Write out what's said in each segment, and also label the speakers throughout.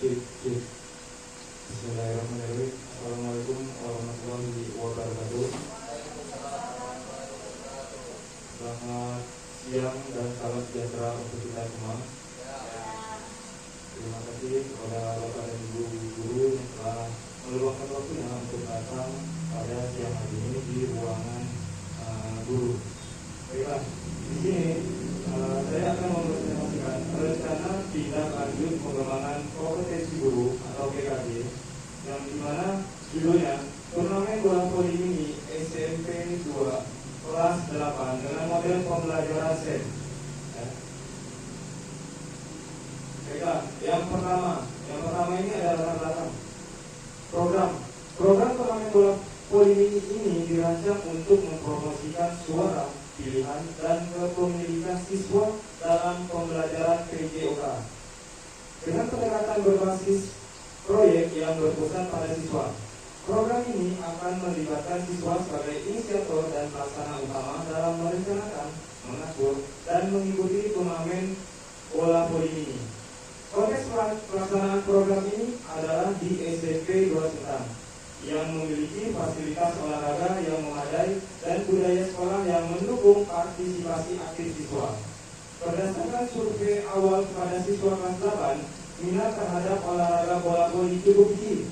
Speaker 1: Cik, cik. Bismillahirrahmanirrahim. Assalamualaikum warahmatullahi wabarakatuh. Selamat siang dan salam sejahtera untuk kita semua. Terima kasih kepada Bapak dan Ibu guru yang telah meluangkan waktunya untuk datang pada siang hari ini di ruangan guru. Baiklah, di sini saya akan mempresentasikan rencana tindak lanjut pengembangan kompetensi guru atau PKG, yang dimana judulnya Turnamen Bola Voli Mini SMP 2 kelas 8 dengan model pembelajaran SEM. Baiklah, yang pertama ini adalah latar belakang program turnamen bola voli mini ini dirancang untuk mempromosikan suara, pilihan, dan kepemilikan siswa dalam pembelajaran PJOK dengan pendekatan berbasis proyek yang berpusat pada siswa. Program ini akan melibatkan siswa sebagai inisiator dan pelaksana utama dalam merencanakan, mengatur, dan mengikuti turnamen bola voli mini. Konteks pelaksanaan program ini adalah di SMP 2 Sentang yang memiliki fasilitas olahraga yang memadai dan budaya sekolah yang mendukung partisipasi aktif siswa. Berdasarkan survei awal kepada siswa kelas 8, minat terhadap olahraga bola voli cukup tinggi,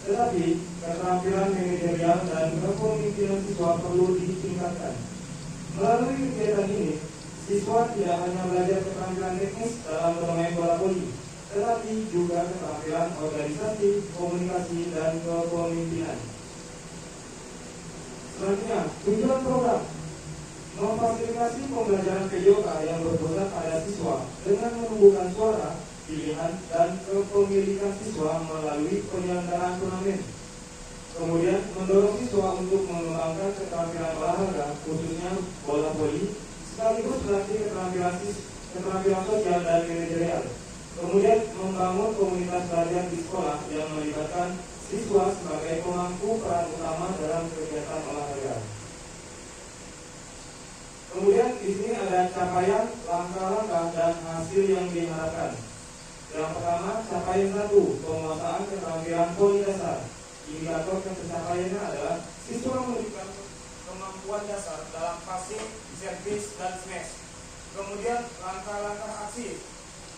Speaker 1: tetapi keterampilan manajerial dan kepemimpinan siswa perlu ditingkatkan. Melalui kegiatan ini, siswa tidak hanya belajar keterampilan teknis dalam bermain bola voli, tetapi juga keterampilan organisasi, komunikasi, dan kepemimpinan. Selanjutnya, tujuan program memfasilitasi pembelajaran PJOK yang berpusat pada siswa dengan menumbuhkan suara, pilihan, dan kepemilikan siswa melalui penyelenggaraan turnamen. Kemudian, mendorong siswa untuk mengembangkan keterampilan olahraga, khususnya bola voli, sekaligus melatih keterampilan sosial dan manajerial. Kemudian membangun komunitas belajar di sekolah yang melibatkan siswa sebagai pemangku peran utama dalam kegiatan olahraga. Kemudian di sini ada capaian, langkah-langkah, dan hasil yang diharapkan. Yang pertama, capaian 1, penguasaan keterampilan voli dasar. Indikator pencapaiannya adalah siswa memiliki kemampuan dasar dalam passing, servis, dan smash. Kemudian langkah-langkah aksi,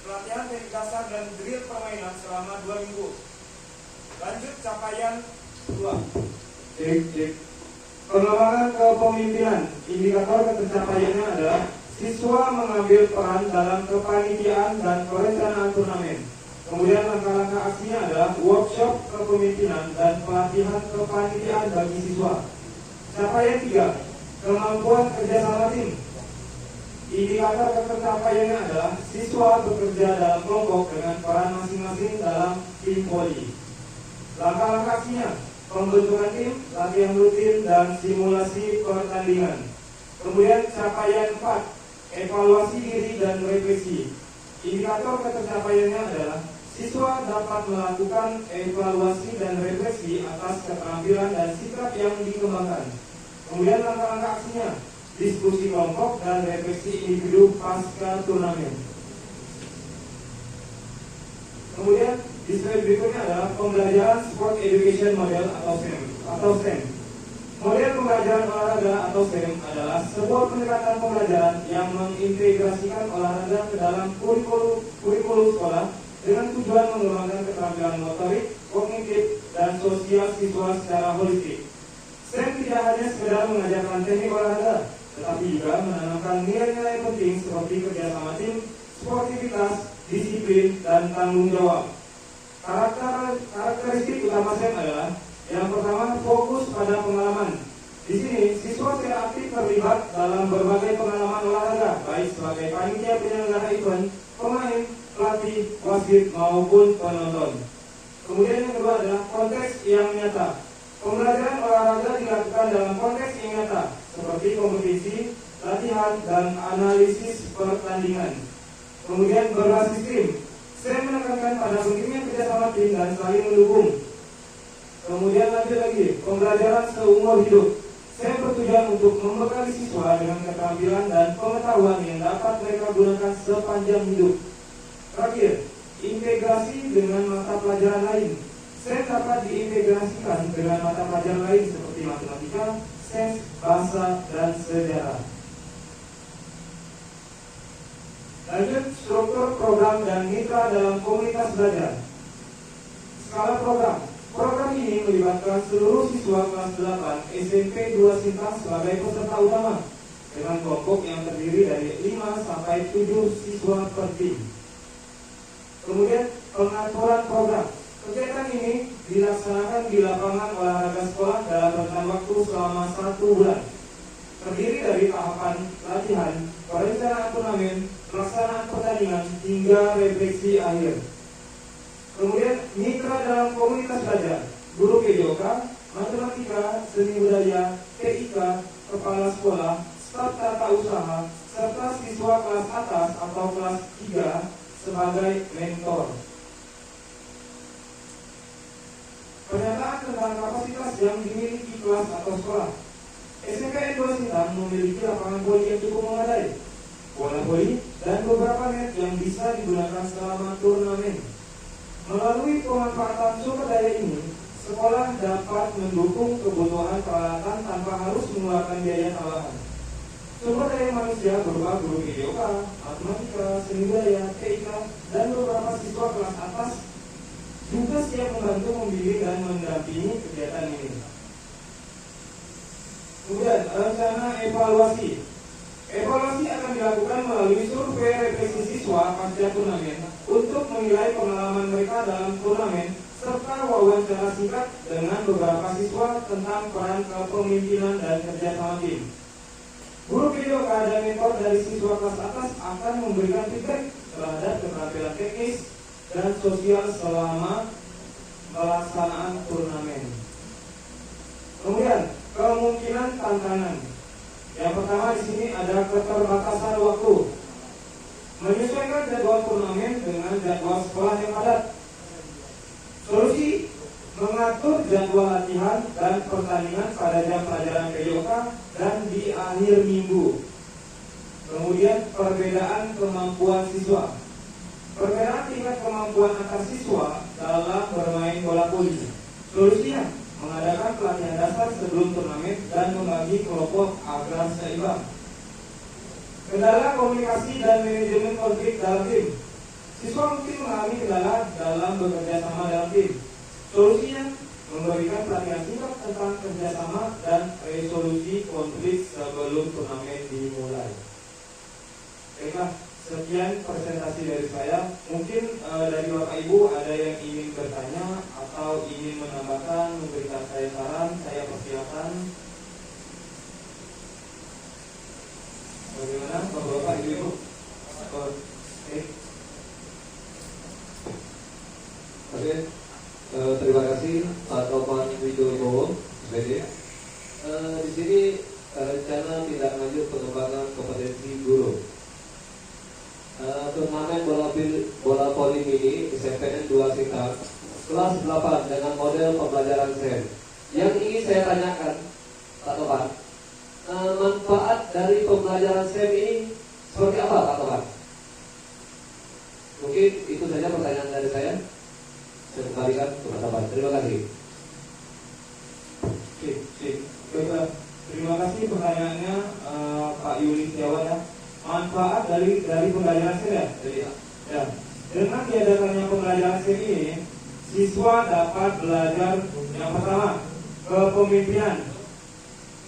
Speaker 1: pelatihan teknik dasar dan drill permainan selama 2 minggu. Lanjut capaian 2. Pengembangan kepemimpinan. Indikator pencapaiannya adalah siswa mengambil peran dalam kepanitiaan dan perencanaan turnamen. Kemudian langkah-langkah aksinya adalah workshop kepemimpinan dan pelatihan kepanitiaan bagi siswa. Capaian 3. Kemampuan kerjasama tim. Indikator pencapaiannya adalah siswa bekerja dalam kelompok dengan peran masing-masing dalam tim voli. Langkah-langkah aksinya, pembentukan tim, latihan rutin, dan simulasi pertandingan. Kemudian capaian 4, evaluasi diri dan refleksi. Indikator pencapaiannya adalah siswa dapat melakukan evaluasi dan refleksi atas keterampilan dan sikap yang dikembangkan. Kemudian langkah-langkah aksinya, diskusi kelompok dan refleksi individu pasca turnamen. Kemudian di slide berikutnya adalah pembelajaran sport education model atau SEM. Model pembelajaran olahraga atau SEM adalah sebuah pendekatan pembelajaran yang mengintegrasikan olahraga ke dalam kurikulum sekolah dengan tujuan mengembangkan keterampilan motorik, kognitif, dan sosial siswa secara holistik. SEM tidak hanya sekedar mengajarkan teknik olahraga, tetapi juga menanamkan nilai-nilai penting seperti kerjasama tim, sportivitas, disiplin, dan tanggung jawab. Karakteristik utama SEM adalah yang pertama, fokus pada pengalaman. Di sini, siswa secara aktif terlibat dalam berbagai pengalaman olahraga, baik sebagai panitia penyelenggara event, pemain, pelatih, wasit, maupun penonton. Kemudian yang kedua adalah konteks yang nyata. Pembelajaran olahraga dilakukan dalam konteks yang nyata, seperti kompetisi, latihan, dan analisis pertandingan. Kemudian berbasis tim. Saya menekankan pada pentingnya kerjasama tim dan saling mendukung. Kemudian lanjut lagi, pembelajaran seumur hidup. Saya bertujuan untuk membekali siswa dengan keterampilan dan pengetahuan yang dapat mereka gunakan sepanjang hidup. Terakhir, integrasi dengan mata pelajaran lain. SEM dapat diintegrasikan dengan mata pelajaran lain seperti matematika, sains, bahasa, dan sejarah. Lanjut, struktur program dan mitra dalam komunitas belajar. Skala program. Program ini melibatkan seluruh siswa kelas 8 SMP 2 Sintang sebagai peserta utama dengan kelompok yang terdiri dari 5 sampai 7 siswa per tim. Kemudian pengaturan program. Kegiatan ini dilaksanakan di lapangan olahraga sekolah dalam rentang waktu selama 1 bulan. Terdiri dari tahapan latihan, perencanaan turnamen, pelaksanaan pertandingan, hingga refleksi akhir. Kemudian mitra dalam komunitas belajar, guru PJOK, matematika, seni budaya, TIK, kepala sekolah, staf tata usaha, serta siswa kelas atas atau kelas 3 sebagai mentor. Pernyataan tentang kapasitas yang dimiliki kelas atau sekolah. SMPN 2 Sintang memiliki lapangan voli yang cukup memadai, bola voli, dan beberapa net yang bisa digunakan selama turnamen. Melalui pemanfaatan sumber daya ini, sekolah dapat mendukung kebutuhan peralatan tanpa harus mengeluarkan biaya tambahan. Sumber daya manusia berupa guru PJOK, matematika, seni budaya, TIK, dan beberapa siswa kelas atas juga siap membantu membimbing dan mendampingi kegiatan ini. Kemudian rencana evaluasi. Evaluasi akan dilakukan melalui survei refleksi siswa pasca turnamen untuk menilai pengalaman mereka dalam turnamen serta wawancara singkat dengan beberapa siswa tentang peran kepemimpinan dan kerja sama tim. Guru PJOK dan mentor dari siswa kelas atas akan memberikan feedback terhadap keterampilan teknis dan sosial selama pelaksanaan turnamen. Kemudian kemungkinan tantangan. Yang pertama di sini ada keterbatasan waktu. Menyesuaikan jadwal turnamen dengan jadwal sekolah yang padat. Solusi: mengatur jadwal latihan dan pertandingan pada jam pelajaran PJOK dan di akhir minggu. Kemudian perbedaan kemampuan siswa. Perbedaan tingkat kemampuan antar siswa dalam bermain bola voli. Solusinya: mengadakan pelatihan dasar sebelum turnamen dan membagi kelompok agar seimbang. Kendala komunikasi dan manajemen konflik dalam tim. Siswa mungkin mengalami kendala dalam bekerja sama dalam tim. Solusinya: memberikan pelatihan singkat tentang kerjasama dan resolusi konflik sebelum turnamen dimulai. Baiklah, sekian presentasi dari saya. Mungkin dari Bapak Ibu ada yang ingin bertanya atau ingin menambahkan, memberikan saya saran, saya persilakan. Bagaimana Bapak Ibu?
Speaker 2: Oke, terima kasih Pak Topan Widodo, SPD. Di sini rencana tindak lanjut pengembangan kompetensi guru. Turnamen bola voli mini SMPN 2 Sintang kelas 8 dengan model pembelajaran SEM. Yang ingin saya tanyakan, Pak Topan, manfaat dari pembelajaran SEM ini seperti apa, Pak Topan? Mungkin itu saja pertanyaan dari saya. Saya kembalikan ke Pak Topan. Terima kasih.
Speaker 1: Baiklah, terima kasih pertanyaannya Pak Yuli Setiawan ya. Manfaat dari pembelajaran SEM ya. Dengan diadakannya pembelajaran SEM ini, siswa dapat belajar yang pertama kepemimpinan,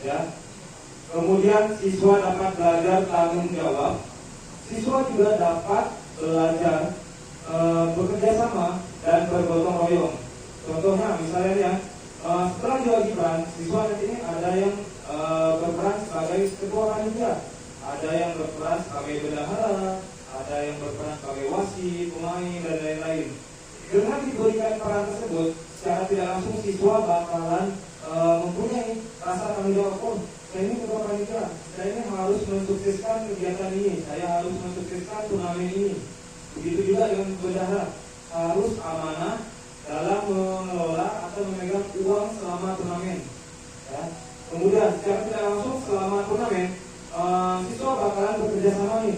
Speaker 1: ya. Kemudian siswa dapat belajar tanggung jawab. Siswa juga dapat belajar bekerja sama dan bergotong royong. Contohnya misalnya ya, setelah diwajibkan, siswa nanti ini ada yang berperan sebagai ketua panitia, ada yang berperan sebagai bendahara, ada yang berperan sebagai wasit, pemain, dan lain-lain. Dengan diberikan peran tersebut, secara tidak langsung siswa bakalan mempunyai rasa tanggung jawab. Oh, saya ini ketua panitia, saya ini harus mensukseskan kegiatan ini, saya harus mensukseskan turnamen ini. Begitu juga dengan bendahara, harus amanah dalam mengelola atau memegang uang selama turnamen. Ya. Kemudian secara tidak langsung selama turnamen, siswa bakalan bekerja sama nih.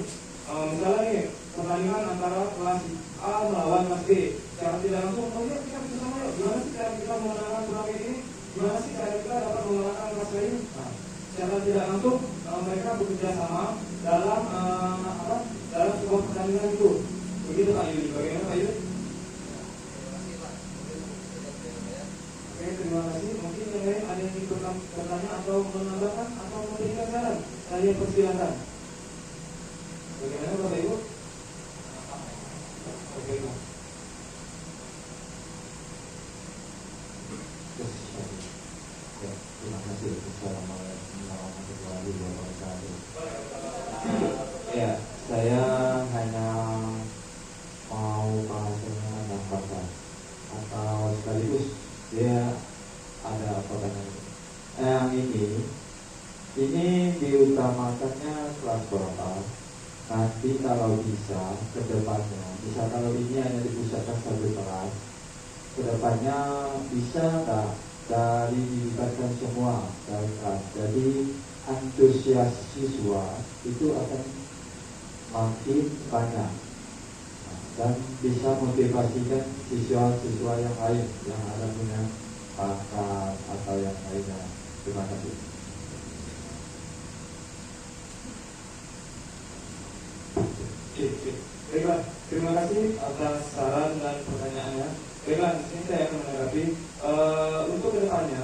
Speaker 1: Misalnya nih, pertandingan antara kelas A melawan kelas B. Secara tidak langsung, oh ya kita bisa sama yuk. Gimana sih cara kita memenangkan turnamen ini? Gimana sih cara kita dapat memenangkan kelas lain? Nah, secara tidak langsung mereka bekerja sama dalam dalam sebuah pertandingan itu. Begitu Pak Yudi. Bagaimana Pak Yudi? Oke, terima kasih. Mungkin yang lain ada yang ingin bertanya atau menambahkan atau memberikan saran? Saya persilakan. Bagaimana Bapak Ibu? Oke, Pak.
Speaker 3: Ya, terima kasih. Assalamualaikum warahmatullahi wabarakatuh. Ya, saya hanya mau bahasanya menambahkan atau sekaligus dia ada pertanyaan. Yang ini diutamakannya kelas berapa? Nanti kalau bisa ke depannya, bisa kalau ini hanya dipusatkan satu kelas, ke depannya bisa nggak dari dilibatkan semua dari kelas. Jadi antusias siswa itu akan makin banyak dan bisa motivasikan siswa-siswa yang lain yang ada punya bakat atau yang lainnya. Terima kasih.
Speaker 1: Baiklah, terima kasih atas saran dan pertanyaannya. Baiklah, di sini saya akan menanggapi. Untuk kedepannya,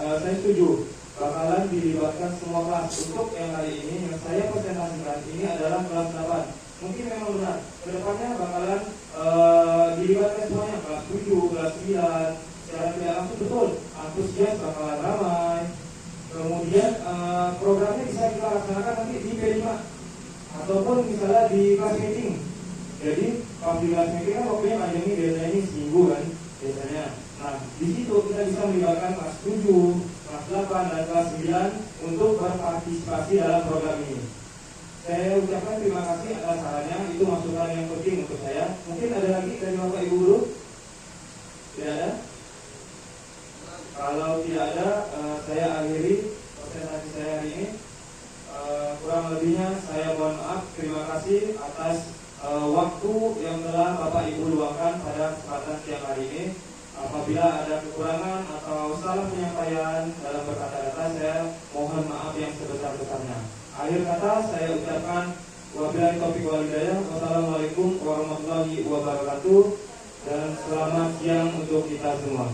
Speaker 1: saya setuju bakalan dilibatkan semua kelas. Untuk yang kali ini yang saya presentasikan ini adalah kelas 8. Mungkin memang benar. Kedepannya bakalan dilibatkan semuanya, kelas 7, kelas 9. Secara tidak langsung betul, antusias bakalan ramai. Kemudian programnya bisa kita laksanakan nanti di P5 ataupun misalnya di kelas meeting. Jadi kalau di kelas meeting kan waktunya panjang ini, biasanya ini seminggu kan biasanya. Nah di situ kita bisa melibatkan kelas 7, kelas 8 dan kelas 9 untuk berpartisipasi dalam program ini. Saya ucapkan terima kasih atas sarannya, itu masukan yang penting untuk saya. Mungkin ada lagi dari Bapak Ibu Guru? Tidak ada? Kalau tidak ada, saya akhiri presentasi saya hari ini. Kurang lebihnya saya mohon maaf. Terima kasih atas waktu yang telah Bapak Ibu luangkan pada kesempatan siang hari ini. Apabila ada kekurangan atau salah penyampaian dalam berkata-kata, saya mohon maaf yang sebesar-besarnya. Akhir kata saya ucapkan wabillahi taufiq wal hidayah. Wassalamualaikum warahmatullahi wabarakatuh dan selamat siang untuk kita semua.